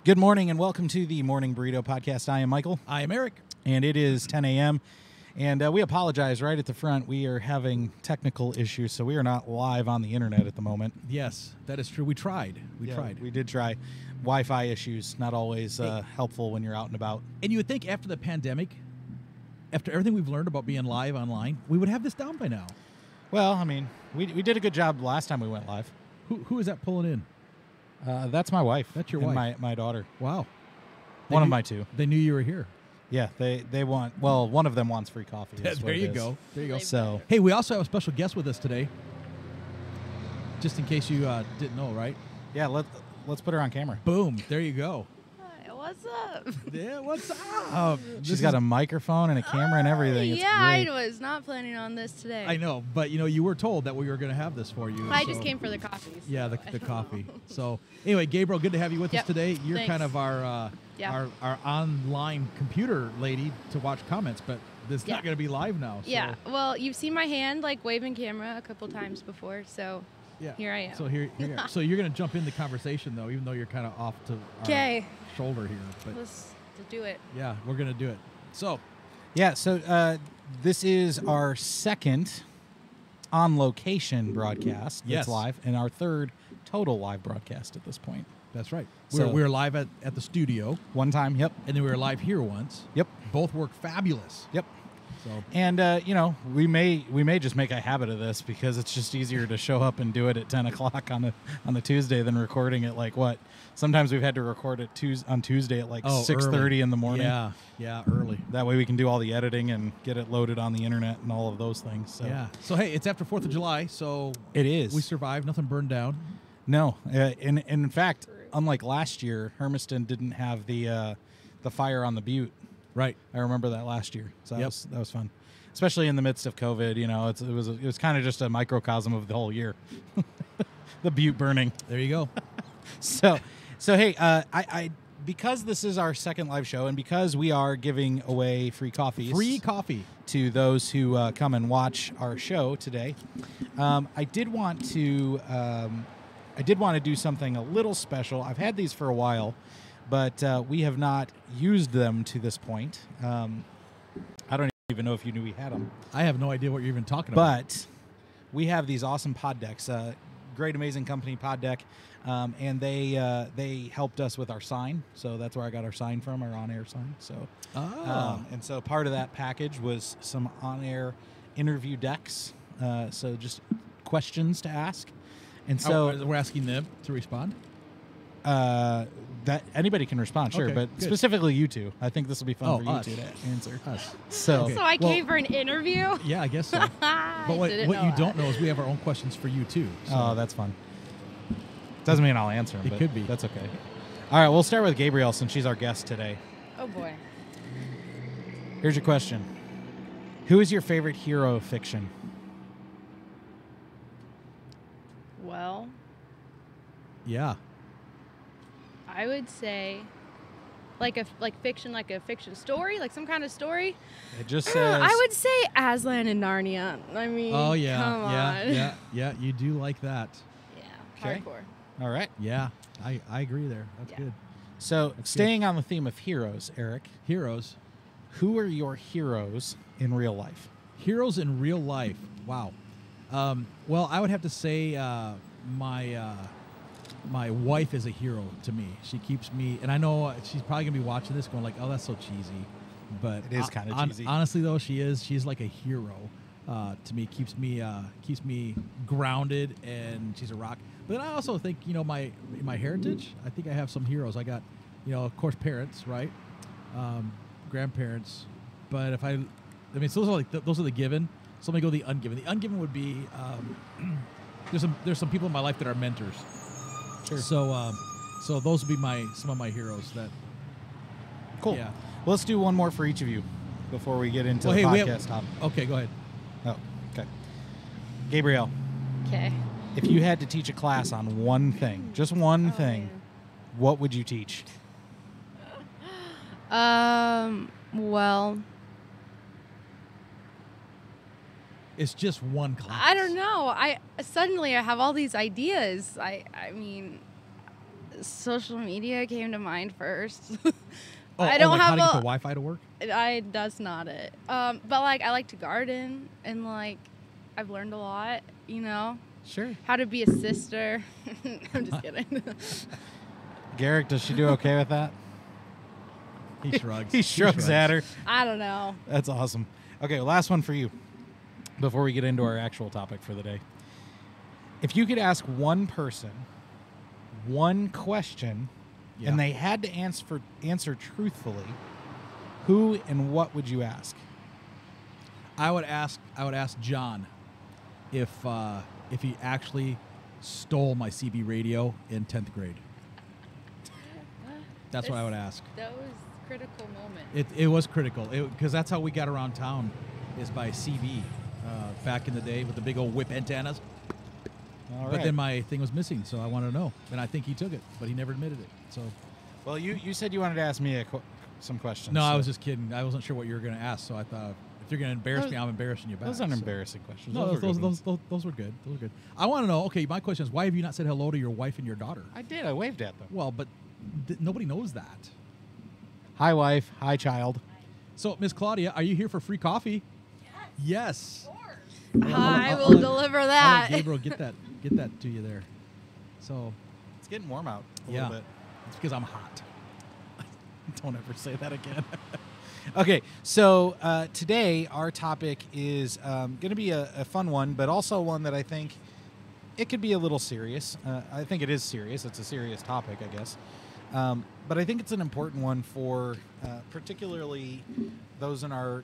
Good morning and welcome to the Morning Burrito Podcast. I am Michael. I am Eric. And it is 10 a.m. And we apologize right at the front. We are having technical issues, so we are not live on the internet at the moment. Yes, that is true. We tried. We did try. Wi-Fi issues, not always helpful when you're out and about. And you would think after the pandemic, after everything we've learned about being live online, we would have this down by now. Well, I mean, we did a good job last time we went live. Who is that pulling in? That's my wife. That's your and wife. My daughter. Wow. One of my two. They knew you were here. Yeah, they want, well, one of them wants free coffee. There you go. There you go. So, hey, we also have a special guest with us today. Just in case you didn't know, right? Yeah, let's put her on camera. Boom. There you go. Hi, what's up? Yeah, what's up? She's got a microphone and a camera and everything. It's yeah, great. I was not planning on this today. I know, but you were told that we were going to have this for you. I just came for the coffee. So Yeah, the coffee. So anyway, Gabrielle, good to have you with us today. You're Thanks. kind of our online computer lady to watch comments, but this is not going to be live now. So. Yeah, well, you've seen my hand like waving camera a couple times before, so here I am. So here you are. So you're going to jump in the conversation though, even though you're kind of off to our shoulder here. But Let's do it. yeah, we're going to do it. So this is our second on location broadcast. Yes. That's live, and our third total live broadcast at this point. that's right. So- We're live at the studio, One time, yep. and then we were live here once. Yep. Both work fabulous. Yep. So And we may just make a habit of this because it's just easier to show up and do it at 10 o'clock on a Tuesday than recording it like what? Sometimes we've had to record it on Tuesday at like 6:30 in the morning. Yeah, early. That way we can do all the editing and get it loaded on the internet and all of those things. So Yeah. So hey, it's after 4th of July, so it is. we survived. Nothing burned down. No, and in fact, unlike last year, Hermiston didn't have the fire on the butte. Right. I remember that last year, so that was fun, especially in the midst of COVID. It was kind of just a microcosm of the whole year, the butte burning. There you go. So hey, I because this is our second live show, and because we are giving away free coffee to those who come and watch our show today, I did want to do something a little special. I've had these for a while, but we have not used them to this point. I don't even know if you knew we had them. I have no idea what you're even talking about. But we have these awesome pod decks. Great, amazing company, Pod Deck, and they helped us with our sign. So that's where I got our sign from, our on-air sign. So, and so part of that package was some on-air interview decks. So just questions to ask. And so we're asking them to respond. That anybody can respond, sure, Okay, but good. specifically you two. I think this will be fun for you us. two to answer. Us. So, So I came for an interview? Yeah, I guess so. I But what didn't you know that. don't know is we have our own questions for you too. So. oh, that's fun. Doesn't mean I'll answer them. It but could be. That's okay. All right, we'll start with Gabrielle since she's our guest today. Oh, boy. Here's your question. Who is your favorite hero of fiction? Well, Yeah. I would say like a fiction story, like some kind of story. It just says... I would say Aslan and Narnia. I mean, Oh yeah. come on. Yeah. You do like that. Yeah, Okay. hardcore. All right. Yeah. I agree there. That's Yeah. good. So, staying on the theme of heroes, Eric, Heroes. who are your heroes in real life? Heroes in real life. Wow. Well, I would have to say my wife is a hero to me. She keeps me, and I know she's probably gonna be watching this, going like, "Oh, that's so cheesy," but It is kinda cheesy. Honestly, though, she's like a hero to me. Keeps me grounded, and she's a rock. But then I also think my heritage. I think I have some heroes. I got of course parents, right? Grandparents. But so those are the given. So let me go the ungiven. The ungiven would be there's some people in my life that are mentors. Sure. So those would be some of my heroes. That Cool. Yeah. Well, let's do one more for each of you before we get into the we podcast topic. Okay, go ahead. Oh, okay. Gabrielle, Okay. if you had to teach a class on one thing, just one thing, man. what would you teach? Well, It's just one class. I don't know. I suddenly have all these ideas. I mean, social media came to mind first. Oh, I don't like have how to get the a. Wi-Fi to work? That's not it. But like I like to garden and like I've learned a lot. You know Sure. how to be a sister. I'm just kidding. Garrick, does she do okay with that? He shrugs. He shrugs at her. I don't know. That's awesome. Okay, last one for you before we get into our actual topic for the day. If you could ask one person one question and they had to answer truthfully, who and what would you ask? I would ask John if he actually stole my CB radio in 10th grade. That's what I would ask. That was a critical moment. It was critical because that's how we got around town, is by CB back in the day with the big old whip antennas. All right. But then my thing was missing, so I wanted to know, and I think he took it, but he never admitted it. So, well, you said you wanted to ask me some questions. No, so. I was just kidding. I wasn't sure what you were going to ask, so I thought if you're going to embarrass me, I'm embarrassing you back. Those aren't embarrassing questions. No, those were good. Those were good. I want to know. Okay, my question is, why have you not said hello to your wife and your daughter? I did. I waved at them. Well, but nobody knows that. Hi, wife. Hi, child. So, Miss Claudia, are you here for free coffee? Yes. I will deliver I'll that. let Gabriel get that to you there. So It's getting warm out a yeah, little bit. it's because I'm hot. Don't ever say that again. Okay, so today our topic is going to be a fun one, but also one that I think it could be a little serious. I think it is serious. It's a serious topic, I guess. But I think it's an important one for particularly those in our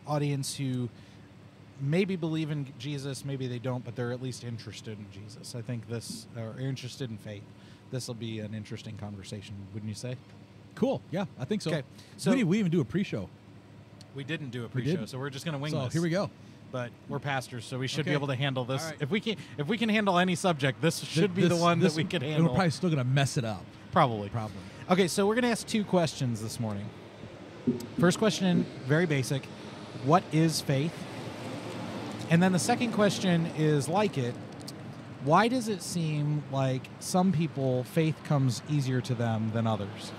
audience who maybe believe in Jesus, maybe they don't, but they're at least interested in Jesus. I think or interested in faith. This will be an interesting conversation, wouldn't you say? Cool. Yeah, I think so. Okay, so we even do a pre-show. We didn't do a pre-show, so we're just going to wing this. So here we go. But we're pastors, so we should Okay. be able to handle this. All right. If we can handle any subject, this should be the one that we can handle. We're probably still going to mess it up. Probably. Okay, so we're going to ask two questions this morning. First question, very basic. What is faith? And then the second question is like it. Why does it seem like some people, faith comes easier to them than others?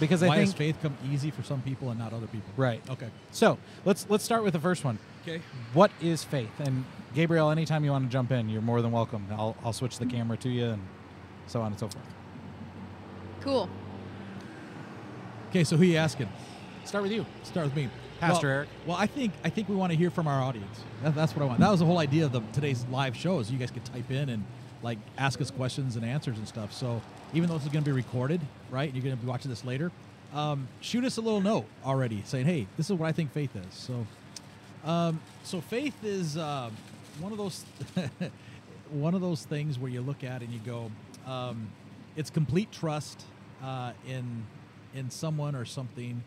Because I Why think does faith come easy for some people and not other people? right. Okay. So let's start with the first one. Okay. What is faith? And Gabrielle, anytime you want to jump in, you're more than welcome. I'll switch the camera to you and so on and so forth. Cool. Okay, so who are you asking? Start with you. Start with me. Pastor Well- Eric. Well, I think we want to hear from our audience. That's what I want. That was the whole idea of today's live show, is you guys could type in and like ask us questions and answers and stuff. So even though this is going to be recorded, right, and you're going to be watching this later, shoot us a little note already saying, hey, this is what I think faith is. So faith is one of those one of those things where you look at and you go, it's complete trust in someone or something,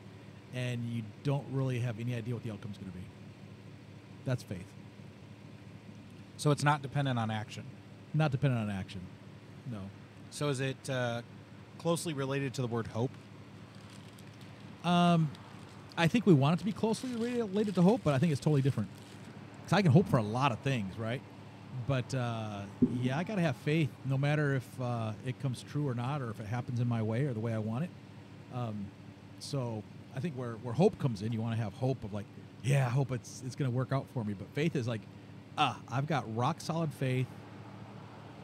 and you don't really have any idea what the outcome's going to be. That's faith. So it's not dependent on action. Not dependent on action. No. So is it closely related to the word hope? I think we want it to be closely related to hope, but I think it's totally different. Because I can hope for a lot of things, right? But yeah, I got to have faith, no matter if it comes true or not, or if it happens in my way or the way I want it. So I think where hope comes in, you want to have hope of like, yeah, I hope it's going to work out for me. But faith is like, I've got rock solid faith.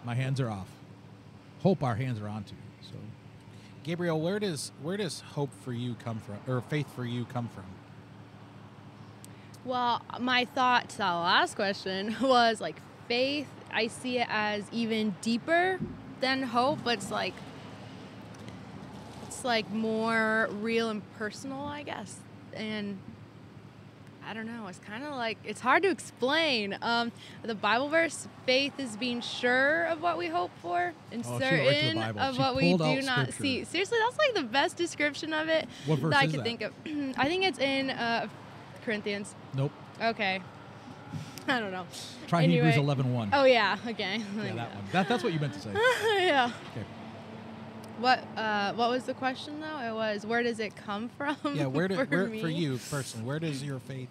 My hands are off. Hope our hands are onto. So, Gabrielle, where does hope for you come from, or faith for you come from? Well, my thought to the last question was like faith, I see it as even deeper than hope, but it's like more real and personal, I guess. And I don't know, it's kind of like, it's hard to explain. The Bible verse, faith is being sure of what we hope for and Oh, she went right to the certain Bible. of She what we pulled out do not scripture. see. Seriously, that's like the best description of it What verse that I is could that? think of. I think it's in Corinthians. nope. Okay. I don't know. Try Anyway. Hebrews 11:1. Oh, yeah. Okay. Yeah, that one. That's what you meant to say. Yeah. Okay. What was the question though? It was, where does it come from? Yeah, for me? for you personally, where does your faith?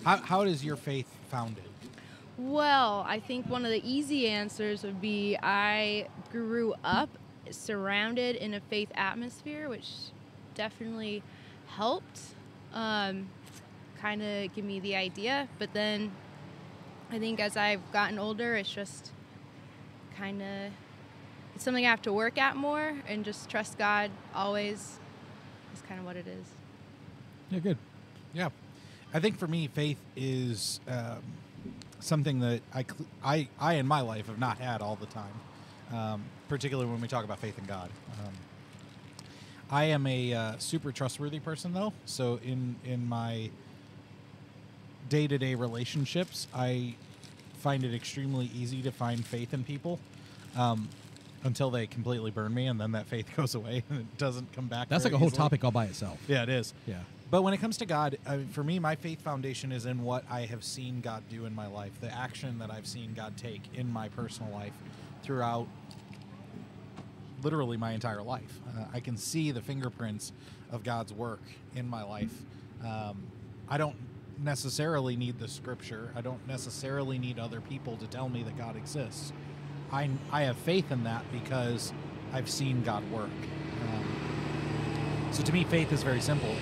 How is your faith founded? Well, I think one of the easy answers would be I grew up surrounded in a faith atmosphere, which definitely helped kind of give me the idea. But then I think as I've gotten older, it's just kind of it's something I have to work at more, and just trust God always is kind of what it is. Yeah, good. Yeah. I think for me, faith is something that I in my life have not had all the time, particularly when we talk about faith in God. I am a super trustworthy person, though. So in my day-to-day relationships, I find it extremely easy to find faith in people until they completely burn me, and then that faith goes away and it doesn't come back. That's like a whole topic all by itself. Yeah, it is. Yeah. But when it comes to God, for me, my faith foundation is in what I have seen God do in my life, the action that I've seen God take in my personal life throughout literally my entire life. I can see the fingerprints of God's work in my life. I don't necessarily need the scripture. I don't necessarily need other people to tell me that God exists. I have faith in that because I've seen God work. So to me, faith is very simple.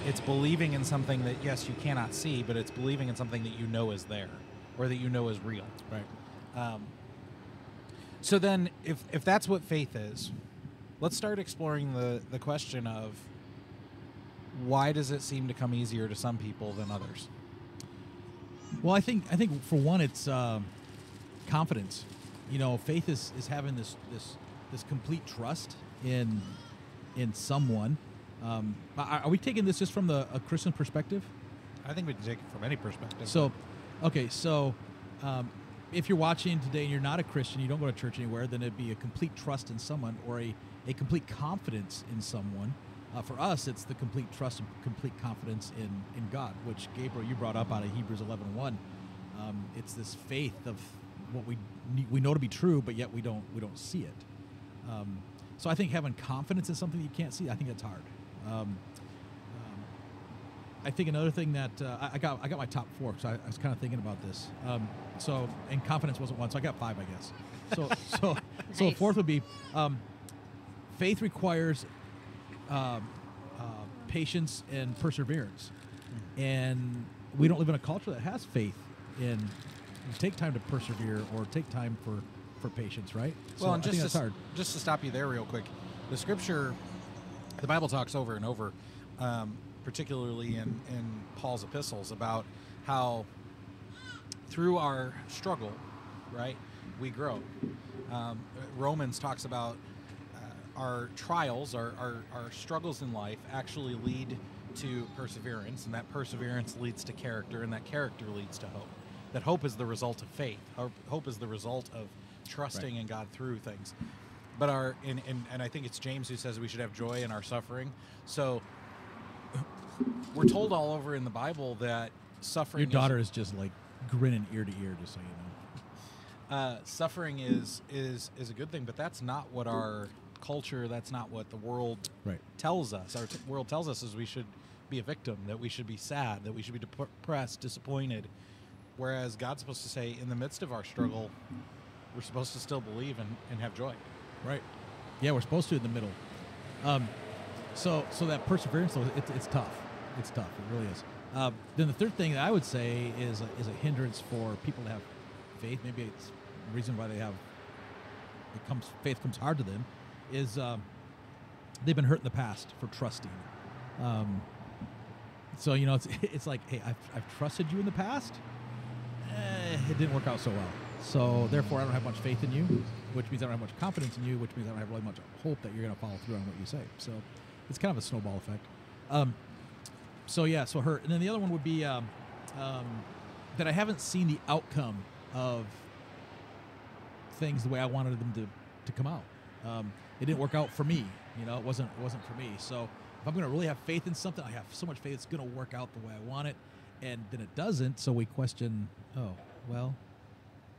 It's believing in something that, yes, you cannot see, but it's believing in something that you know is there or that you know is real. Right. So then, if that's what faith is, let's start exploring the question of why does it seem to come easier to some people than others? Well, I think for one, it's confidence. You know, faith is having this complete trust in someone. Are we taking this just from a Christian perspective? I think we can take it from any perspective. So, okay, if you're watching today and you're not a Christian, you don't go to church anywhere, then it'd be a complete trust in someone or a complete confidence in someone. For us, it's the complete trust and complete confidence in God, which, Gabriel, you brought up out of Hebrews 11:1. It's this faith of what we know to be true, but yet we don't see it. So I think having confidence in something you can't see, I think that's hard. I think another thing that I got my top 4, so I was kind of thinking about this. And confidence wasn't one, so I got 5, I guess. So Nice. fourth would be faith requires patience and perseverance, and we don't live in a culture that has faith in take time to persevere or take time for patience, right? Well, and I think that's hard. Just to stop you there real quick, the scripture, the Bible talks over and over, particularly in Paul's epistles, about how through our struggle, right, we grow. Romans talks about our trials, our struggles in life actually lead to perseverance, and that perseverance leads to character, and that character leads to hope. That hope is the result of faith. Hope is the result of trusting in God through things. But and I think it's James who says we should have joy in our suffering. So we're told all over in the Bible that suffering. Your daughter is just like grinning ear to ear, just so you know. Suffering is a good thing, but that's not what our culture. That's not what the world tells us. Our world tells us is we should be a victim, that we should be sad, that we should be depressed, disappointed. Whereas God's supposed to say, in the midst of our struggle, we're supposed to still believe and have joy. Right. Yeah, we're supposed to in the middle. So that perseverance, though, it's tough. It's tough. It really is. Then the third thing that I would say is a hindrance for people to have faith. Maybe it's the reason why faith comes hard to them is they've been hurt in the past for trusting. So you know, it's like, hey, I've trusted you in the past. It didn't work out so well. So therefore, I don't have much faith in you, which means I don't have much confidence in you, which means I don't have really much hope that you're going to follow through on what you say. So it's kind of a snowball effect. So hurt. And then the other one would be that I haven't seen the outcome of things the way I wanted them to come out. It didn't work out for me. You know, it wasn't for me. So if I'm going to really have faith in something, I have so much faith it's going to work out the way I want it, and then it doesn't. So we question, well,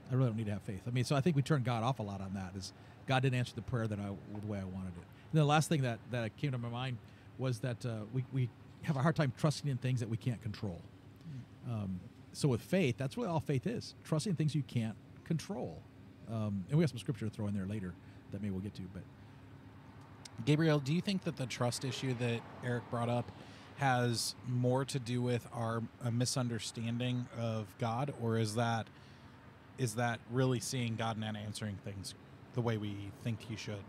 I really don't need to have faith. I mean, so I think we turn God off a lot on that. Is God didn't answer the prayer the way I wanted it. And the last thing that came to my mind was that we have a hard time trusting in things that we can't control. so with faith, that's what all faith is: trusting things you can't control. And we have some scripture to throw in there later that maybe we'll get to. But Gabrielle, do you think that the trust issue that Eric brought up has more to do with a misunderstanding of God, or is that really seeing God and answering things the way we think He should?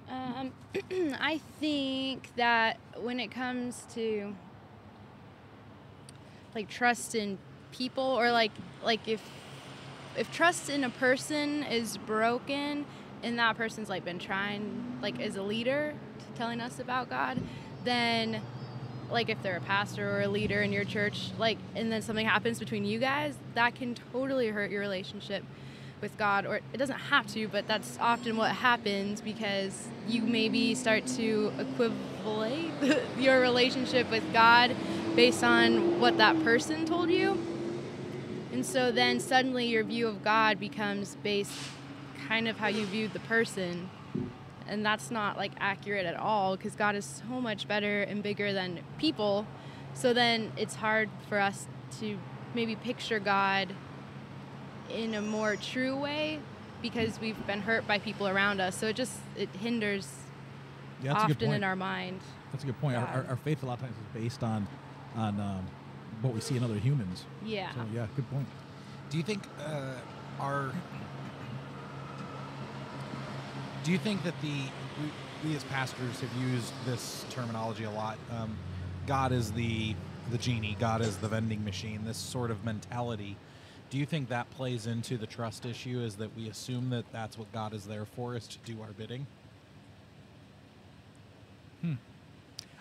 I think that when it comes to like trust in people, or like if trust in a person is broken and that person's like been trying, like as a leader telling us about God, then like if they're a pastor or a leader in your church, like, and then something happens between you guys, that can totally hurt your relationship with God. Or it doesn't have to, but that's often what happens, because you maybe start to equivalate your relationship with God based on what that person told you. And so then suddenly your view of God becomes based kind of how you viewed the person. And that's not like accurate at all, because God is so much better and bigger than people. So then it's hard for us to maybe picture God in a more true way, because we've been hurt by people around us. So it hinders often in our mind. That's a good point. Our faith a lot of times is based on what we see in other humans. Yeah. So yeah, good point. Do you think Do you think that we as pastors have used this terminology a lot? God is the genie, God is the vending machine, this sort of mentality. Do you think that plays into the trust issue, is that we assume that that's what God is there for, is to do our bidding?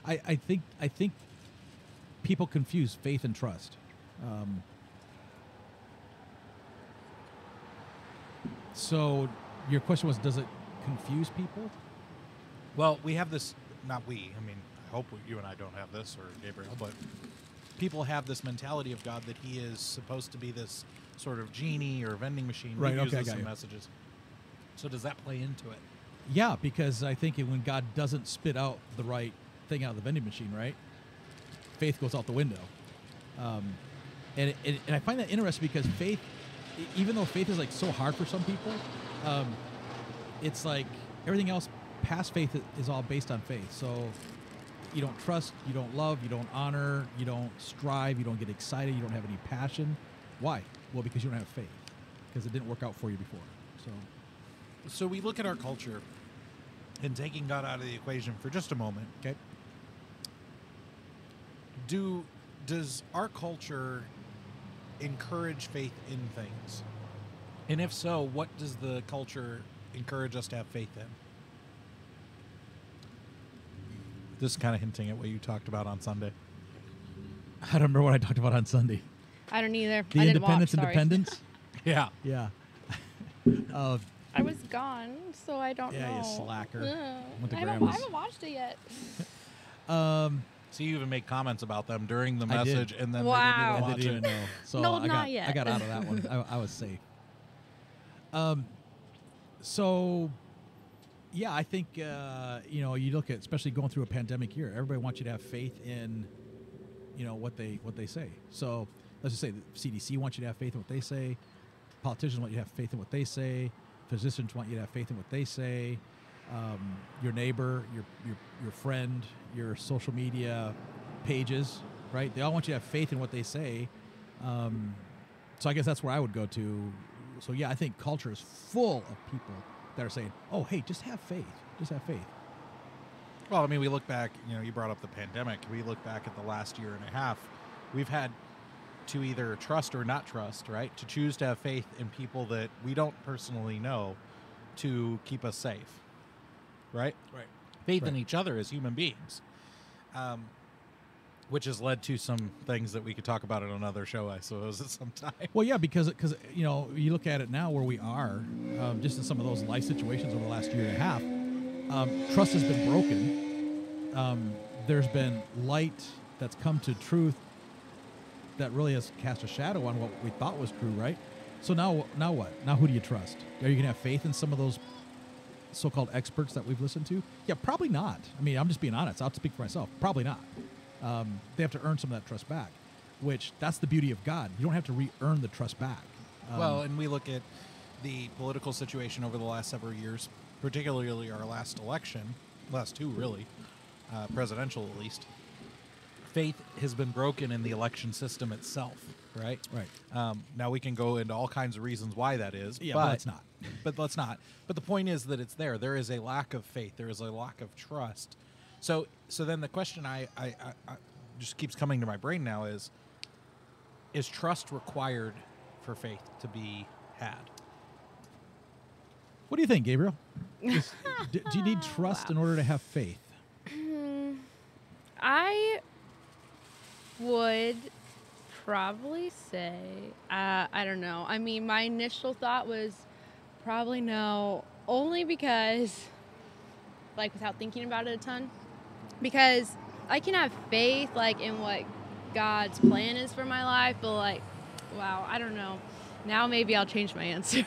I think people confuse faith and trust. So your question was, does it confuse people? Well, we have this, not we, I mean, I hope you and I don't have this, or Gabrielle, but people have this mentality of God that He is supposed to be this sort of genie or vending machine. Right, He okay, uses I got some you. messages. So does that play into it? Yeah, because I think when God doesn't spit out the right thing out of the vending machine, right, faith goes out the window. And I find that interesting, because faith, even though faith is like so hard for some people, it's like everything else past faith is all based on faith. So you don't trust, you don't love, you don't honor, you don't strive, you don't get excited, you don't have any passion. Why? Well, because you don't have faith, because it didn't work out for you before. So we look at our culture, and taking God out of the equation for just a moment. Okay. Does our culture encourage faith in things? And if so, what does the culture encourage us to have faith in? This is kind of hinting at what you talked about on Sunday. I don't remember what I talked about on Sunday. I don't either. The I didn't watch, independence? Yeah. Yeah. I was gone, so I don't know. Yeah, you slacker. Went to I Grandma's. haven't watched it yet. So you even make comments about them during the I did. message, and then Wow. they I didn't didn't even even watch it. know. So No, I not yet. I got out of that one. I was safe. So, yeah, I think, you look at, especially going through a pandemic year, everybody wants you to have faith in, what they say. So let's just say the CDC wants you to have faith in what they say. Politicians want you to have faith in what they say. Physicians want you to have faith in what they say. Your neighbor, your friend, your social media pages, right? They all want you to have faith in what they say. So I guess that's where I would go to. So yeah, I think culture is full of people that are saying, "Oh, hey, just have faith. Just have faith." Well, I mean, we look back, you brought up the pandemic. We look back at the last year and a half. We've had to either trust or not trust, right? To choose to have faith in people that we don't personally know to keep us safe, right? Right. Faith in each other as human beings, which has led to some things that we could talk about in another show, I suppose, at some time. Well, yeah, because you look at it now where we are, just in some of those life situations over the last year and a half, trust has been broken. There's been light that's come to truth that really has cast a shadow on what we thought was true, right? So now what? Now who do you trust? Are you going to have faith in some of those so-called experts that we've listened to? Yeah, probably not. I mean, I'm just being honest. I'll speak for myself. Probably not. They have to earn some of that trust back. which that's the beauty of God. You don't have to re-earn the trust back. Well, and we look at the political situation over the last several years, particularly our last election, last two really, presidential at least. Faith has been broken in the election system itself, right? Right. Now we can go into all kinds of reasons why that is. Yeah, but let's not. But let's not. But the point is that it's there. There is a lack of faith. There is a lack of trust. So then the question I just keeps coming to my brain now is trust required for faith to be had? What do you think, Gabriel? Do you need trust in order to have faith? I would probably say, I don't know. I mean, my initial thought was probably no, only because, like, without thinking about it a ton, because I can have faith, like, in what God's plan is for my life, but, like, wow, I don't know. Now maybe I'll change my answer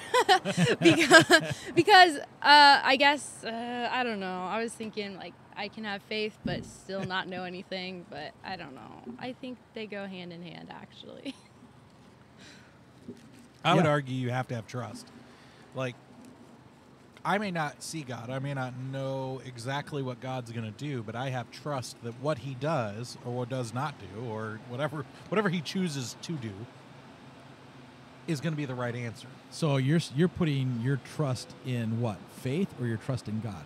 because I guess, I don't know. I was thinking, like, I can have faith but still not know anything, but I don't know. I think they go hand in hand, actually. I would argue you have to have trust. Like, I may not see God. I may not know exactly what God's going to do, but I have trust that what he does or what does not do or whatever he chooses to do is going to be the right answer. So you're putting your trust in what? Faith or your trust in God?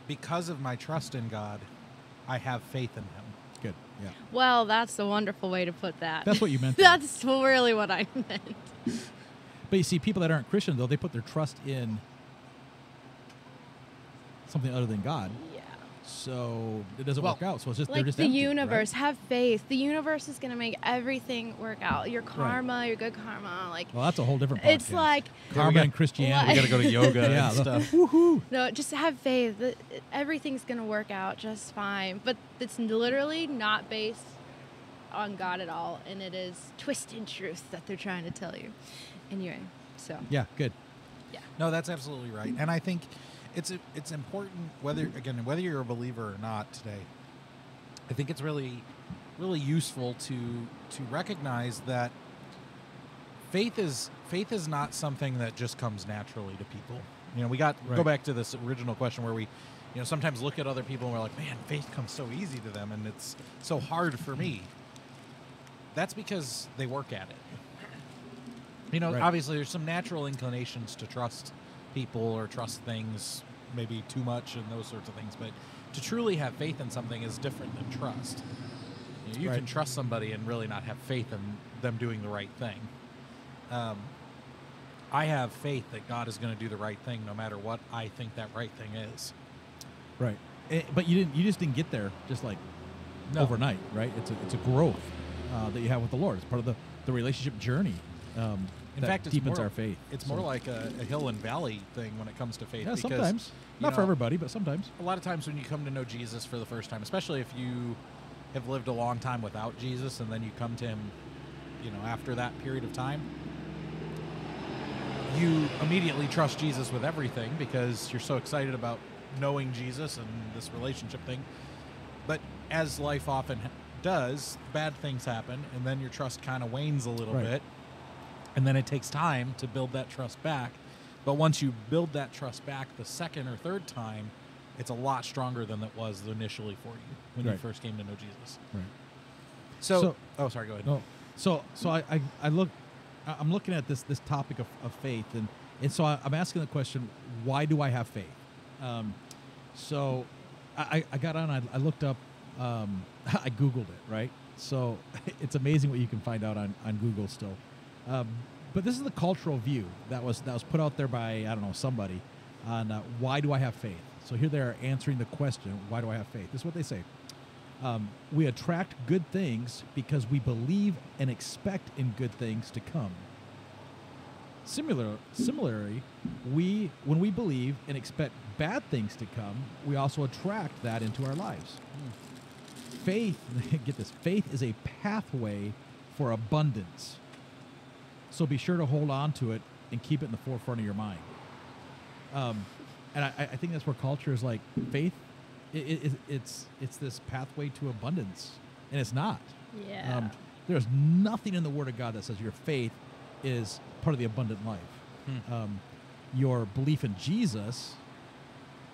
Because of my trust in God, I have faith in him. Good. Yeah. Well, that's a wonderful way to put that. That's what you meant. That's really what I meant. But you see, people that aren't Christian, though, they put their trust in something other than God. Yeah. So it doesn't work out. So it's just like they're just the empty, universe. right? Have faith. The universe is going to make everything work out. Your karma, your good karma. Like, well, that's a whole different podcast. It's like karma and Christianity. We got to go to yoga yeah, and stuff. Woohoo! No, just have faith that everything's going to work out just fine. But it's literally not based on God at all, and it is twisted truth that they're trying to tell you. Anyway, so yeah, good. Yeah. No, that's absolutely right, and I think it's important whether you're a believer or not today. I think it's really useful to recognize that faith is not something that just comes naturally to people. You know, we go back to this original question where we, you know, sometimes look at other people and we're like, man, faith comes so easy to them and it's so hard for me. That's because they work at it. You know, obviously there's some natural inclinations to trust people or trust things maybe too much and those sorts of things, but to truly have faith in something is different than trust. You can trust somebody and really not have faith in them doing the right thing. I have faith that God is going to do the right thing no matter what I think that right thing is. Right. But you just didn't get there just like overnight, right? It's a growth that you have with the Lord. It's part of the relationship journey. In fact, it deepens our faith. It's more like a hill and valley thing when it comes to faith. Yeah, because, sometimes. Not for everybody, but sometimes. A lot of times when you come to know Jesus for the first time, especially if you have lived a long time without Jesus and then you come to him, you know, after that period of time, you immediately trust Jesus with everything because you're so excited about knowing Jesus and this relationship thing. But as life often does, bad things happen, and then your trust kind of wanes a little bit. And then it takes time to build that trust back. But once you build that trust back the second or third time, it's a lot stronger than it was initially for you when you first came to know Jesus. Right. So sorry, go ahead. No. So I'm looking at this topic of faith, and so I'm asking the question, why do I have faith? So I got on, I looked up, I Googled it, right? So it's amazing what you can find out on Google still. But this is the cultural view that was put out there by, I don't know, somebody on why do I have faith? So here they are answering the question, why do I have faith? This is what they say. We attract good things because we believe and expect in good things to come. Similarly, when we believe and expect bad things to come, we also attract that into our lives. Faith, get this, faith is a pathway for abundance. So be sure to hold on to it and keep it in the forefront of your mind. And I think that's where culture is like faith. It's this pathway to abundance, and it's not. Yeah. There's nothing in the Word of God that says your faith is part of the abundant life. Your belief in Jesus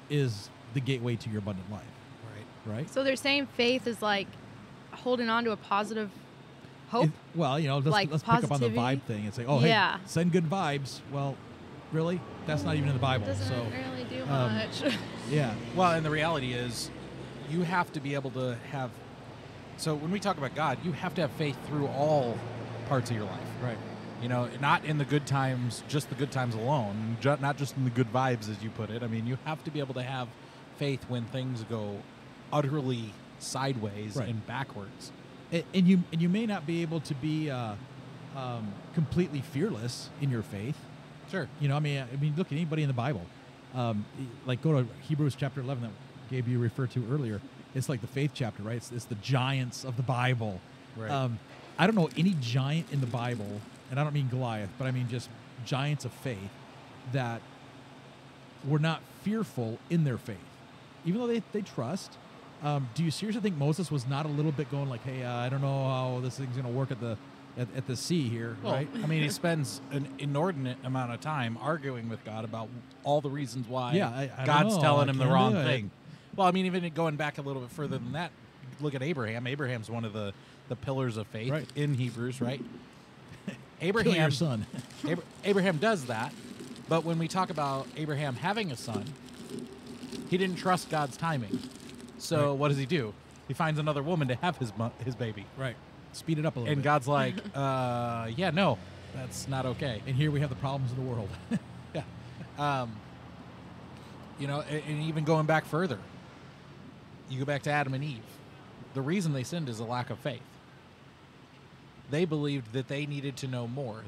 is the gateway to your abundant life. Right? So they're saying faith is like holding on to a positive hope? Let's pick up on the vibe thing and say, hey, send good vibes. Well, really? That's not even in the Bible. Doesn't really do much. Yeah. Well, and the reality is you have to be able to have... So when we talk about God, you have to have faith through all parts of your life. Right. You know, not in the good times, just the good times alone, not just in the good vibes, as you put it. I mean, you have to be able to have faith when things go utterly sideways and backwards. And you may not be able to be completely fearless in your faith. Sure. You know, I mean, look at anybody in the Bible. Like go to Hebrews chapter 11 that Gabe you referred to earlier. It's like the faith chapter, right? It's the giants of the Bible. Right. I don't know any giant in the Bible, and I don't mean Goliath, but I mean just giants of faith that were not fearful in their faith, even though they trust. Do you seriously think Moses was not a little bit going like, hey, I don't know how this thing's going to work at the sea here, right? I mean, he spends an inordinate amount of time arguing with God about all the reasons why God's telling him the wrong thing. Well, I mean, even going back a little bit further than that, look at Abraham. Abraham's one of the pillars of faith in Hebrews, right? Abraham, kill your son. Abraham does that, but when we talk about Abraham having a son, he didn't trust God's timing. So what does he do? He finds another woman to have his baby. Right. Speed it up a little bit. And God's like, yeah, no, that's not okay. And here we have the problems of the world. Yeah. You know, and even going back further, you go back to Adam and Eve. The reason they sinned is a lack of faith. They believed that they needed to know more.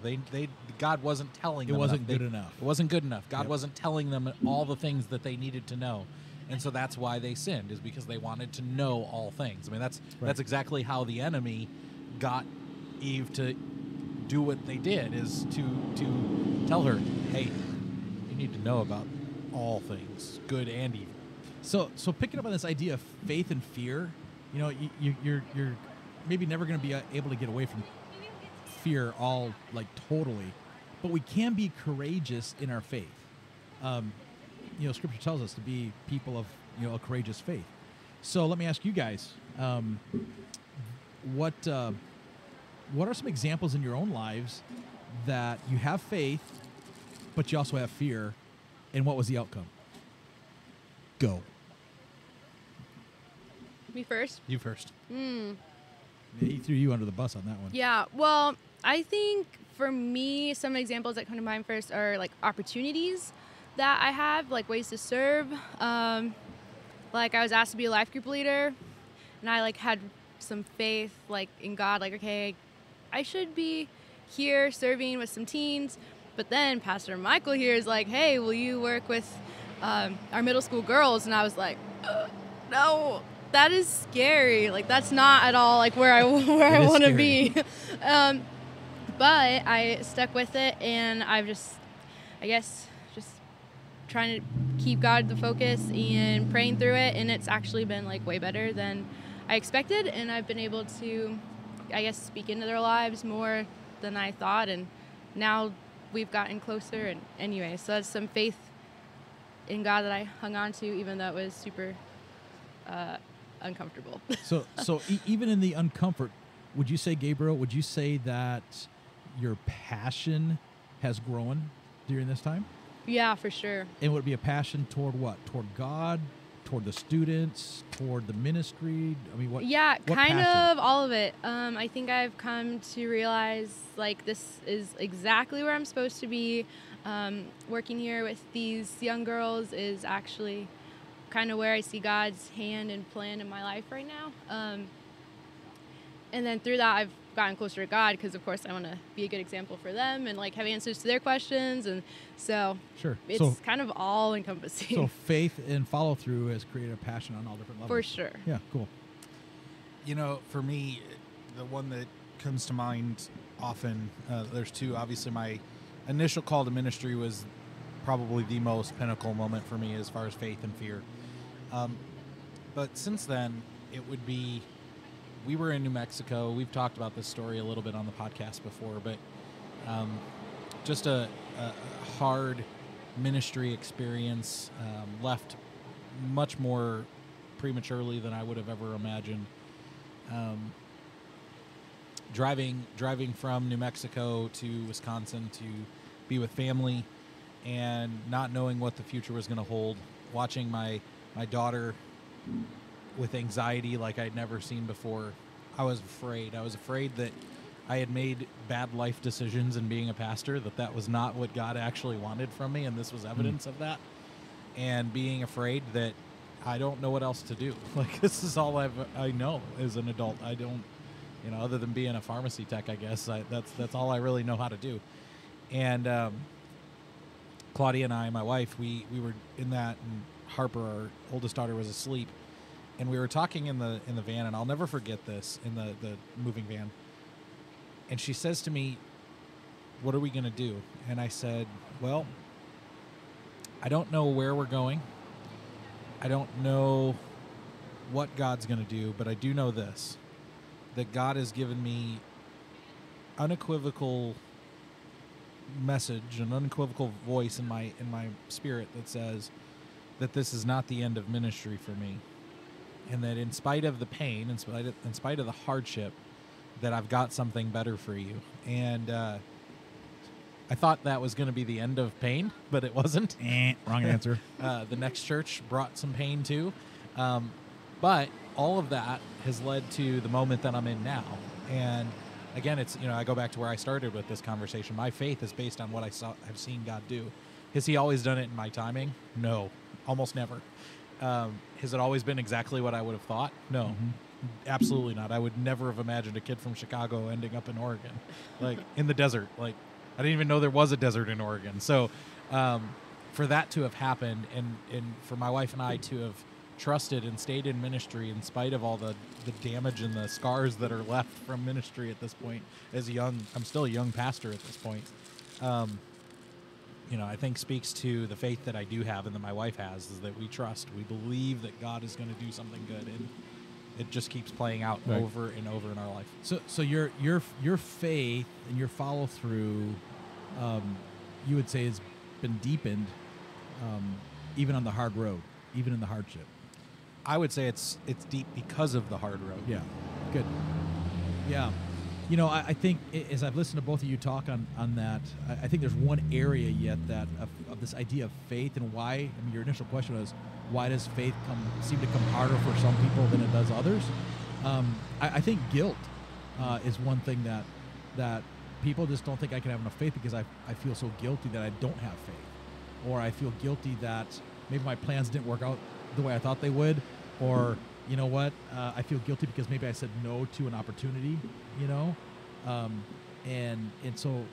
God wasn't telling them. It wasn't good enough. It wasn't good enough. God wasn't telling them all the things that they needed to know. And so that's why they sinned, is because they wanted to know all things. I mean, that's exactly how the enemy got Eve to do what they did, is to tell her, hey, you need to know about all things, good and evil. So picking up on this idea of faith and fear, you know, you're maybe never going to be able to get away from fear all like totally, but we can be courageous in our faith. You know, Scripture tells us to be people of, you know, a courageous faith. So let me ask you guys, what are some examples in your own lives that you have faith, but you also have fear, and what was the outcome? Go. Me first? You first. Yeah, he threw you under the bus on that one. Yeah, well, I think for me, some examples that come to mind first are like opportunities that I have, like ways to serve. Like I was asked to be a life group leader, and I like had some faith like in God, like, okay, I should be here serving with some teens. But then Pastor Michael here is like, hey, will you work with our middle school girls? And I was like, no, that is scary. Like that's not at all like where I want to be. But I stuck with it, and I've just trying to keep God the focus and praying through it, and it's actually been like way better than I expected, and I've been able to, I guess, speak into their lives more than I thought, and now we've gotten closer. And anyway, so that's some faith in God that I hung on to, even though it was super uncomfortable. So even in the uncomfort, would you say, Gabriel, would you say that your passion has grown during this time? Yeah, for sure. And would it be a passion toward what? Toward God, toward the students, toward the ministry? I mean, what? Yeah, what kind passion? of all of it. I think I've come to realize like this is exactly where I'm supposed to be. Working here with these young girls is actually kind of where I see God's hand and plan in my life right now. And then through that, I've gotten closer to God because, of course, I want to be a good example for them and like have answers to their questions. And so it's kind of all encompassing. So faith and follow through has created a passion on all different levels. For sure. Yeah, cool. You know, for me, the one that comes to mind often, there's two. Obviously, my initial call to ministry was probably the most pinnacle moment for me as far as faith and fear. But since then, it would be we were in New Mexico. We've talked about this story a little bit on the podcast before, but just a hard ministry experience, left much more prematurely than I would have ever imagined. Driving from New Mexico to Wisconsin to be with family and not knowing what the future was going to hold, watching my daughter with anxiety like I'd never seen before. I was afraid. I was afraid that I had made bad life decisions in being a pastor, that was not what God actually wanted from me, and this was evidence of that. And being afraid that I don't know what else to do. Like, this is all I know as an adult. I don't, other than being a pharmacy tech, I guess, that's all I really know how to do. And Claudia and I, my wife, we were in that, and Harper, our oldest daughter, was asleep. And we were talking in the van, and I'll never forget this, in the moving van. And she says to me, "What are we going to do?" And I said, "Well, I don't know where we're going. I don't know what God's going to do, but I do know this, that God has given me unequivocal message, an unequivocal voice in my spirit that says that this is not the end of ministry for me, and that in spite of the pain, in spite of the hardship, that I've got something better for you." And I thought that was going to be the end of pain, but it wasn't. Wrong answer. The next church brought some pain too. But all of that has led to the moment that I'm in now. And again, it's, I go back to where I started with this conversation. My faith is based on what I've seen God do. Has he always done it in my timing? No, almost never. Has it always been exactly what I would have thought? No. Mm-hmm. Absolutely not. I would never have imagined a kid from Chicago ending up in Oregon, like in the desert. Like, I didn't even know there was a desert in Oregon. So for that to have happened, and for my wife and I to have trusted and stayed in ministry in spite of all the damage and the scars that are left from ministry at this point, I'm still a young pastor at this point. I think speaks to the faith that I do have and that my wife has, is that we trust. We believe that God is going to do something good, and it just keeps playing out over and over in our life. So your faith and your follow through, you would say, has been deepened, even on the hard road, even in the hardship. I would say it's deep because of the hard road. Yeah, good. Yeah, I think as I've listened to both of you talk on that, I think there's one area yet that of this idea of faith and why. I mean, your initial question was, why does faith seem to come harder for some people than it does others? I think guilt is one thing that people just don't think I can have enough faith because I feel so guilty that I don't have faith, or I feel guilty that maybe my plans didn't work out the way I thought they would, or I feel guilty because maybe I said no to an opportunity, and so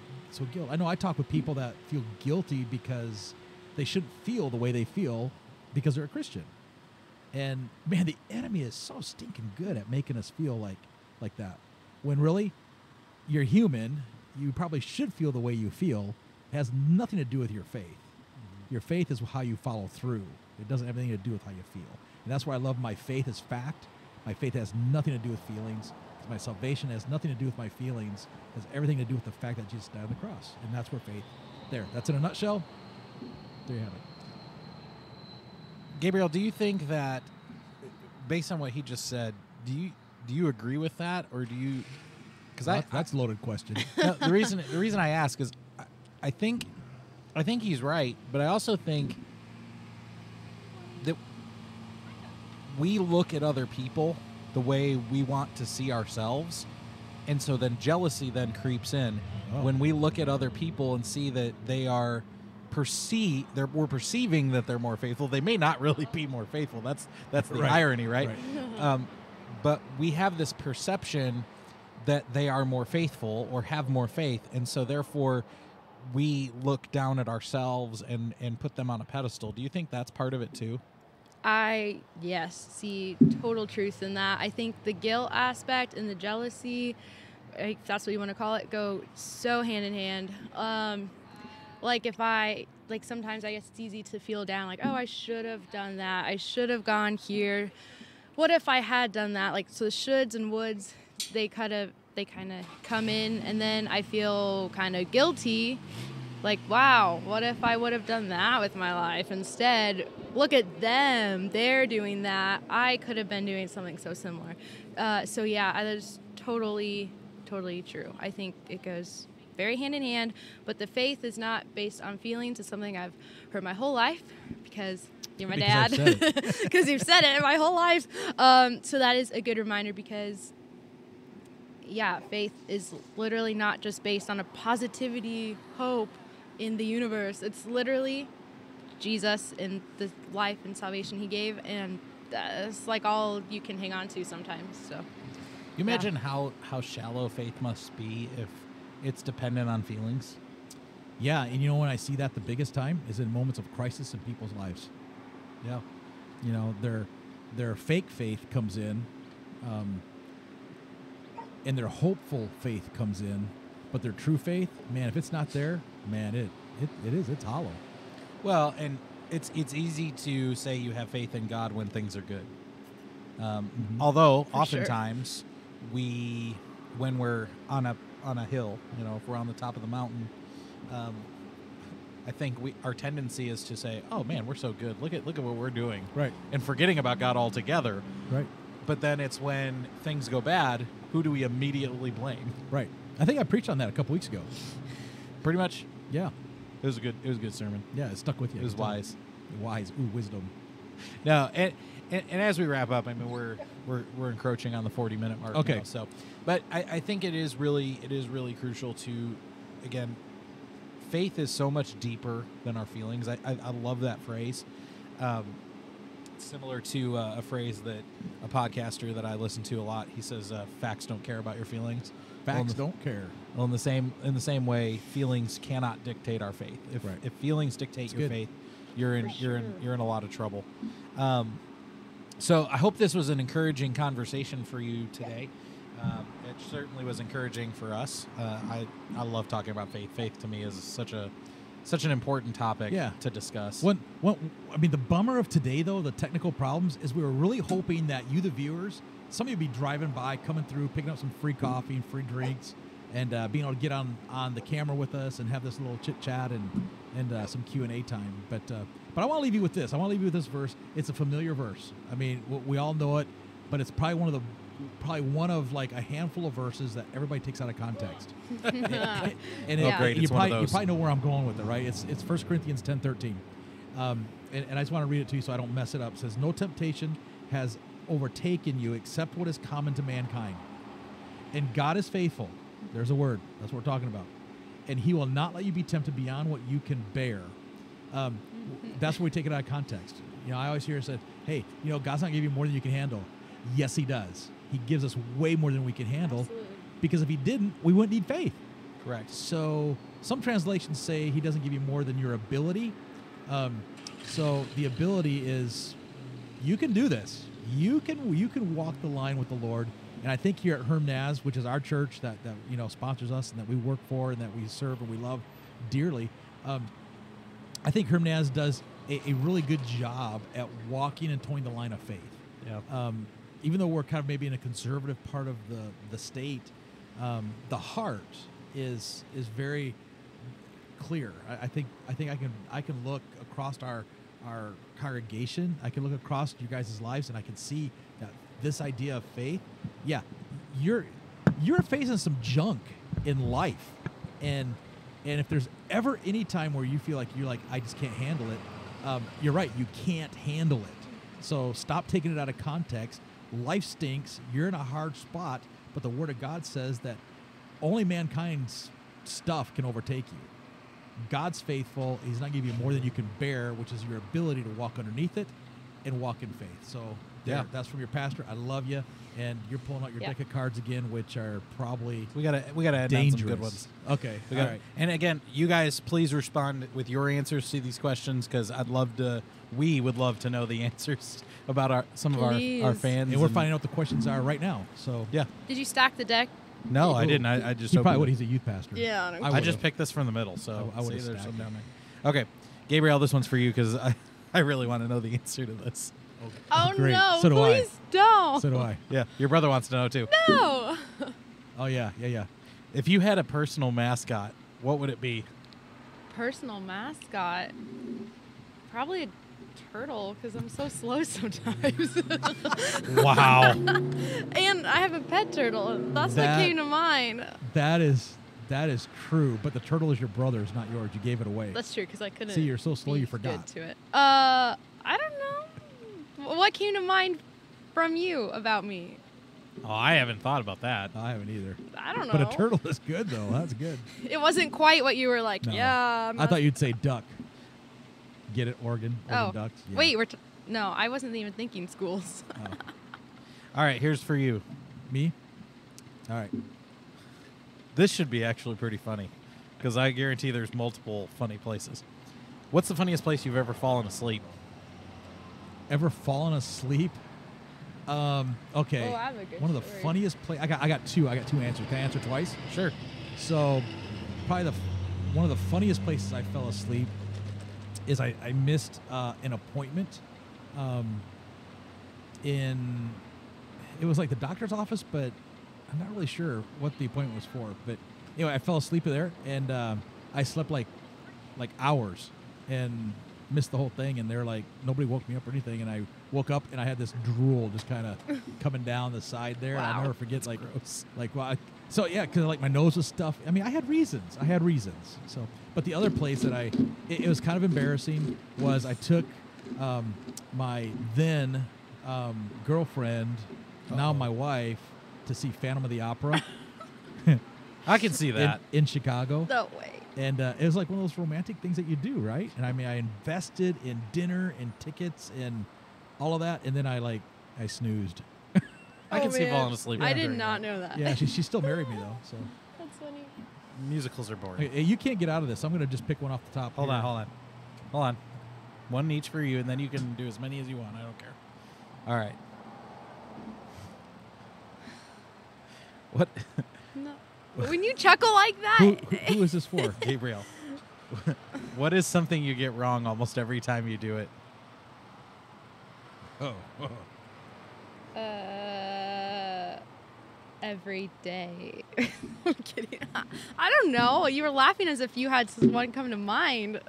guilt. I know I talk with people that feel guilty because they shouldn't feel the way they feel because they're a Christian. And man, the enemy is so stinking good at making us feel like that. When really, you're human, you probably should feel the way you feel. It has nothing to do with your faith. Mm-hmm. Your faith is how you follow through. It doesn't have anything to do with how you feel. And that's why I love my faith as fact. My faith has nothing to do with feelings. My salvation has nothing to do with my feelings. It has everything to do with the fact that Jesus died on the cross. And that's where faith, that's in a nutshell. There you have it. Gabrielle, do you think that, based on what he just said, do you agree with that, or do you? Because that's a loaded question. No, the reason I ask is, I think he's right, but I also think that we look at other people the way we want to see ourselves, and so then jealousy then creeps in when we look at other people and see that they are. We're perceiving that they're more faithful. They may not really be more faithful. That's the irony, right? But we have this perception that they are more faithful or have more faith, and so therefore we look down at ourselves and put them on a pedestal. Do you think that's part of it too? I see total truth in that. I think the guilt aspect and the jealousy, if that's what you want to call it, go so hand in hand. Sometimes I guess it's easy to feel down, like, oh, I should have done that. I should have gone here. what if I had done that? Like, so the shoulds and woulds, they kind of come in, and then I feel kind of guilty. Like, wow, what if I would have done that with my life instead? Look at them. They're doing that. I could have been doing something so similar. So, yeah, that is totally true. I think it goes very hand in hand, but the faith is not based on feelings. It's something I've heard my whole life because you're my dad. Because you've said it my whole life. So that is a good reminder because, yeah, faith is literally not just based on a positivity, hope in the universe. It's literally Jesus and the life and salvation he gave, and that's like all you can hang on to sometimes. So you imagine how shallow faith must be if it's dependent on feelings. Yeah, and you know when I see that the biggest time is in moments of crisis in people's lives. Yeah, you know their fake faith comes in, and their hopeful faith comes in, but their true faith, man, if it's not there, man, it's hollow. Well, and it's easy to say you have faith in God when things are good. Although oftentimes when we're on a hill, you know, if we're on the top of the mountain, I think our tendency is to say, "Oh man, we're so good. Look at what we're doing," right? And forgetting about God altogether, right? But then it's when things go bad, who do we immediately blame? Right. I think I preached on that a couple weeks ago. Pretty much. Yeah. It was a good sermon. Yeah, it stuck with you. It was wise. Wise. Ooh, wisdom. No, and as we wrap up, I mean we're encroaching on the 40-minute mark. Okay. Now, so, but I think it is really crucial to, again, faith is so much deeper than our feelings. I love that phrase. Similar to a phrase that a podcaster that I listen to a lot, he says, "Facts don't care about your feelings." Facts don't care. Well, in the same way, feelings cannot dictate our faith. If feelings dictate your faith, you're in a lot of trouble. So I hope this was an encouraging conversation for you today. It certainly was encouraging for us. I love talking about faith. Faith to me is such an important topic to discuss. I mean, the bummer of today, though, the technical problems, is we were really hoping that you, the viewers, some of you would be driving by, coming through, picking up some free coffee and free drinks, and being able to get on the camera with us and have this little chit-chat and some Q&A time. But I want to leave you with this. I want to leave you with this verse. It's a familiar verse. I mean, we all know it, but it's probably one of like a handful of verses that everybody takes out of context. Great. You probably know where I'm going with it, right? It's 1 Corinthians 10:13. And I just want to read it to you so I don't mess it up. It says, "No temptation has overtaken you except what is common to mankind. And God is faithful." There's a word. That's what we're talking about. "And he will not let you be tempted beyond what you can bear." That's where we take it out of context. You know, I always hear it said, "Hey, you know, God's not giving you more than you can handle." Yes, he does. He gives us way more than we can handle. Absolutely. Because if he didn't, we wouldn't need faith. Correct. So some translations say he doesn't give you more than your ability. So the ability is you can do this. You can walk the line with the Lord. And I think here at Herm Naz, which is our church that you know sponsors us and that we work for and that we serve and we love dearly, I think Herm Naz does a really good job at walking and towing the line of faith. Yeah. Even though we're kind of maybe in a conservative part of the state, the heart is very clear. I think I can look across our congregation. I can look across you guys' lives, and I can see that this idea of faith. Yeah, you're facing some junk in life, and if there's ever any time where you feel like I just can't handle it, you're right. You can't handle it. So stop taking it out of context. Life stinks. You're in a hard spot, but the Word of God says that only mankind's stuff can overtake you. God's faithful. He's not giving you more than you can bear, which is your ability to walk underneath it and walk in faith. So that's from your pastor. I love you, and you're pulling out your deck of cards again, which are probably we gotta add down some good ones. Okay, all right. And again, you guys, please respond with your answers to these questions because we would love to know the answers about some of our fans. And we're finding out what the questions are right now. So yeah. Did you stack the deck? No, I didn't. I just he probably would. He's a youth pastor. Yeah, I just picked this from the middle, so I would have there's stacked some down there. Okay, Gabrielle, this one's for you because I really want to know the answer to this. Oh Great. no! So do please don't. So do I. Yeah, your brother wants to know too. No. Oh yeah. If you had a personal mascot, what would it be? Personal mascot. Probably a turtle because I'm so slow sometimes. Wow. And I have a pet turtle. That's what came to mind. That is true, but the turtle is your brother's, not yours. You gave it away. That's true because I couldn't. See, you're so slow be you forgot. Good to it. I don't know. What came to mind from you about me? Oh, I haven't thought about that. I haven't either. I don't know. But a turtle is good though. That's good. It wasn't quite what you were like. No. Yeah. I thought you'd say duck. Get it, Oregon Oh, ducks. Yeah. wait. No, I wasn't even thinking schools. Oh. All right, here's for you. Me? All right. This should be actually pretty funny because I guarantee there's multiple funny places. What's the funniest place you've ever fallen asleep? Ever fallen asleep? Okay. Oh, I have a good One of the story. funniest places. I got two answers. Can I answer twice? Sure. So, probably one of the funniest places I fell asleep is I missed an appointment. It was like the doctor's office, but I'm not really sure what the appointment was for. But anyway, I fell asleep there, and I slept like hours and missed the whole thing. And they're like, nobody woke me up or anything. And I woke up and I had this drool just kind of coming down the side there. And I'll Wow. never forget, so yeah, because like my nose was stuffed. I mean, I had reasons. So, but the other place that it was kind of embarrassing was I took my then girlfriend, now my wife, to see Phantom of the Opera I can see that. in Chicago. No way. And it was like one of those romantic things that you do, right? And I mean, I invested in dinner and tickets and all of that, and then I snoozed. I can see man. falling asleep. I after did that. not know that. Yeah, she still married me though. So That's funny. Musicals are boring. okay, you can't get out of this. I'm gonna just pick one off the top. Hold here. on. One each for you, and then you can do as many as you want. I don't care. All right. What? No. When you chuckle like that, Who is this for? Gabrielle. What is something you get wrong almost every time you do it? every day. I'm kidding. I don't know. You were laughing as if you had one come to mind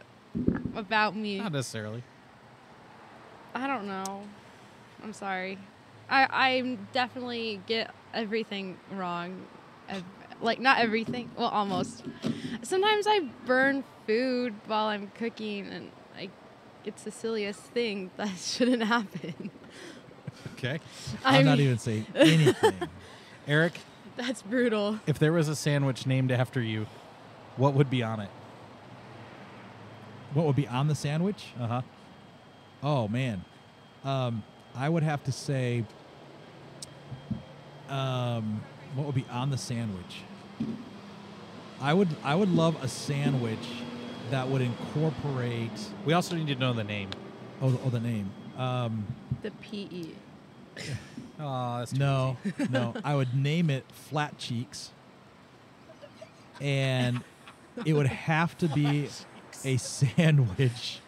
about me. Not necessarily. I don't know. I'm sorry. I definitely get everything wrong. Like, not everything. Well, almost. Sometimes I burn food while I'm cooking, and it's the silliest thing that shouldn't happen. Okay. I'm not even saying anything. Eric, That's brutal. if there was a sandwich named after you, what would be on it? What would be on the sandwich? Uh-huh. Oh man, I would have to say, what would be on the sandwich? I would love a sandwich that would incorporate. We also need to know the name. The name. The PE. Oh, that's too No. I would name it Flat Cheeks, and it would have to be a sandwich.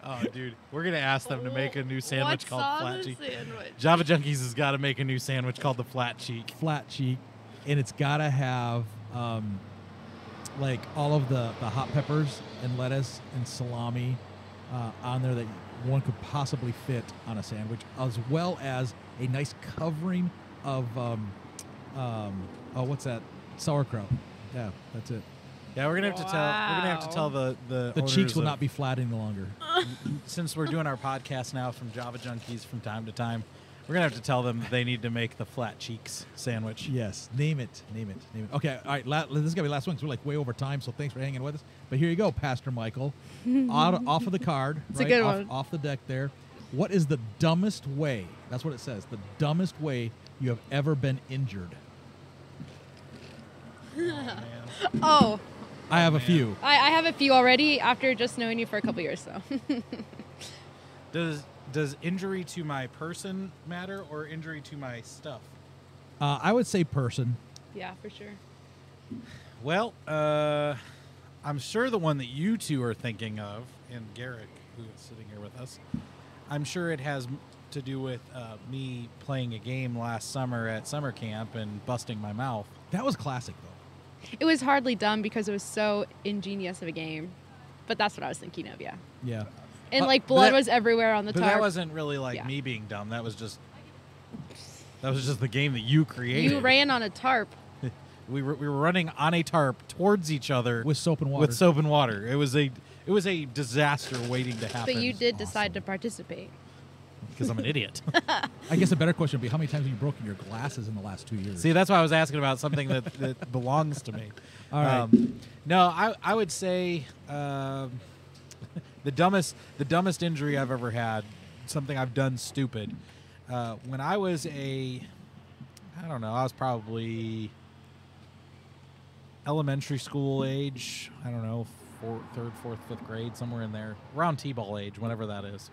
Oh, dude, we're gonna ask them to make a new sandwich What's called on Flat the Cheek. sandwich? Java Junkies has got to make a new sandwich called the Flat Cheek. Flat cheek, and it's got to have like all of the hot peppers and lettuce and salami on there that one could possibly fit on a sandwich, as well as a nice covering of what's that? Sauerkraut. Yeah, that's it. Yeah, we're gonna have to tell the The owners cheeks will of- not be flat any longer. Since we're doing our podcast now from Java Junkies from time to time, we're gonna have to tell them they need to make the Flat Cheeks sandwich. Yes, name it. Okay, all right. This is gonna be the last one because we're like way over time. So thanks for hanging with us. But here you go, Pastor Michael, off of the card. It's a good one. Off the deck there. What is the dumbest way? That's what it says. The dumbest way you have ever been injured. Oh, I have a few. I have a few already after just knowing you for a couple years, so. Does injury to my person matter or injury to my stuff? I would say person. Yeah, for sure. Well, I'm sure the one that you two are thinking of, and Garrick, who is sitting here with us, I'm sure it has to do with me playing a game last summer at summer camp and busting my mouth. That was classic, though. It was hardly dumb because it was so ingenious of a game. But that's what I was thinking of, yeah. Yeah. And like blood was everywhere on the But tarp. that wasn't really like me being dumb. That was just the game that you created. You ran on a tarp. We were running on a tarp towards each other With soap and water. With soap and water. It was a disaster waiting to happen. But you did decide to participate. Because I'm an idiot. I guess a better question would be, how many times have you broken your glasses in the last 2 years? See, that's why I was asking about something that belongs to me. All right. No, I would say the dumbest injury I've ever had, something I've done stupid. When I was I was probably elementary school age. I don't know, third, fourth, fifth grade, somewhere in there, around T-ball age, whenever that is.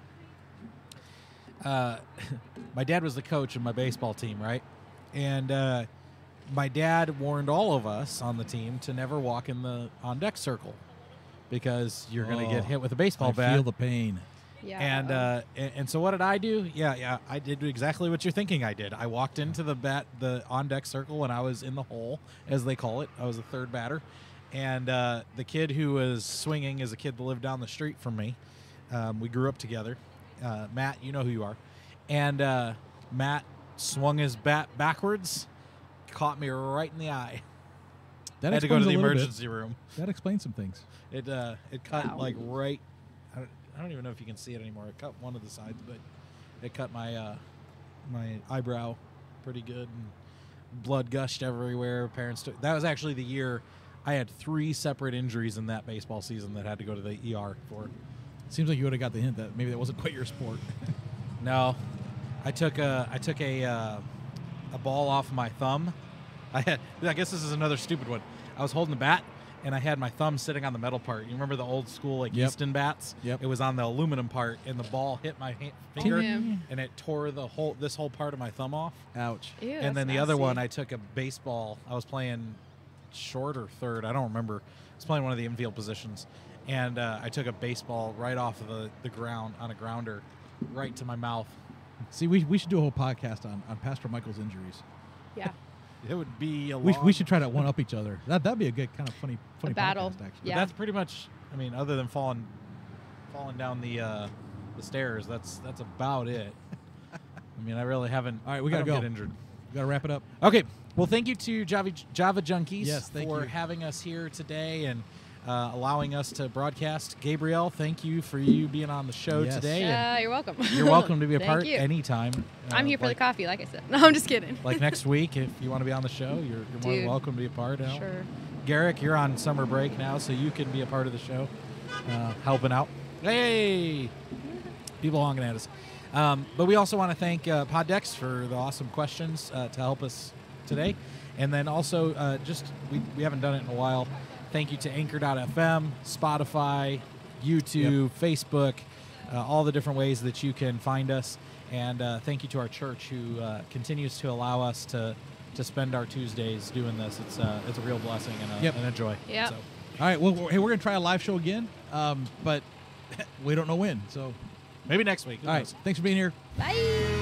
My dad was the coach of my baseball team, right? And my dad warned all of us on the team to never walk in the on-deck circle because you're going to get hit with a baseball bat. I feel the pain. Yeah. And so what did I do? Yeah, I did exactly what you're thinking I did. I walked into the on-deck circle when I was in the hole, as they call it. I was the third batter. And the kid who was swinging is a kid that lived down the street from me. We grew up together. Matt, you know who you are. And Matt swung his bat backwards, caught me right in the eye. I had to go to the emergency room. That explains some things. It cut like right. I don't even know if you can see it anymore. It cut one of the sides, but it cut my my eyebrow pretty good, and blood gushed everywhere. That was actually the year I had 3 separate injuries in that baseball season that had to go to the ER for. Seems like you would have got the hint that maybe that wasn't quite your sport. No, I took a ball off my thumb. I guess this is another stupid one. I was holding the bat, and I had my thumb sitting on the metal part. You remember the old school like Easton bats? Yep. It was on the aluminum part, and the ball hit my finger, Damn. and it tore this whole part of my thumb off. Ouch. Ew, And then that's the other nasty. one, I took a baseball. I was playing short or third. I don't remember. I was playing one of the infield positions, and I took a baseball right off of the ground on a grounder, right to my mouth. See, we should do a whole podcast on Pastor Michael's injuries. Yeah. It would be a We should try to one up each other. That'd be a good kind of funny battle. podcast, actually. Yeah. That's pretty much. I mean, other than falling down the stairs, that's about it. I mean, I really haven't. All right, we gotta go. Get injured. We gotta wrap it up. Okay. Well, thank you to Java Junkies Yes, thank for you. having us here today and allowing us to broadcast. Gabrielle, thank you for you being on the show Yes. today. Yeah, you're welcome. You're welcome to be a Thank part you. anytime. I'm here for the like- coffee, like I said. No, I'm just kidding. Like next week, if you want to be on the show, you're more than Dude. welcome to be a part. Sure. Garrick, you're on summer break now, so you can be a part of the show, helping out. Hey, people honking at us. But we also want to thank Poddex for the awesome questions to help us today. And then also, we haven't done it in a while. Thank you to Anchor.fm, Spotify, YouTube, Facebook, all the different ways that you can find us. And thank you to our church who continues to allow us to spend our Tuesdays doing this. It's a real blessing and a joy. Yep. So, All right. Well, hey, we're gonna try a live show again, but we don't know when. So, maybe next week. Who all right. knows? Thanks for being here. Bye.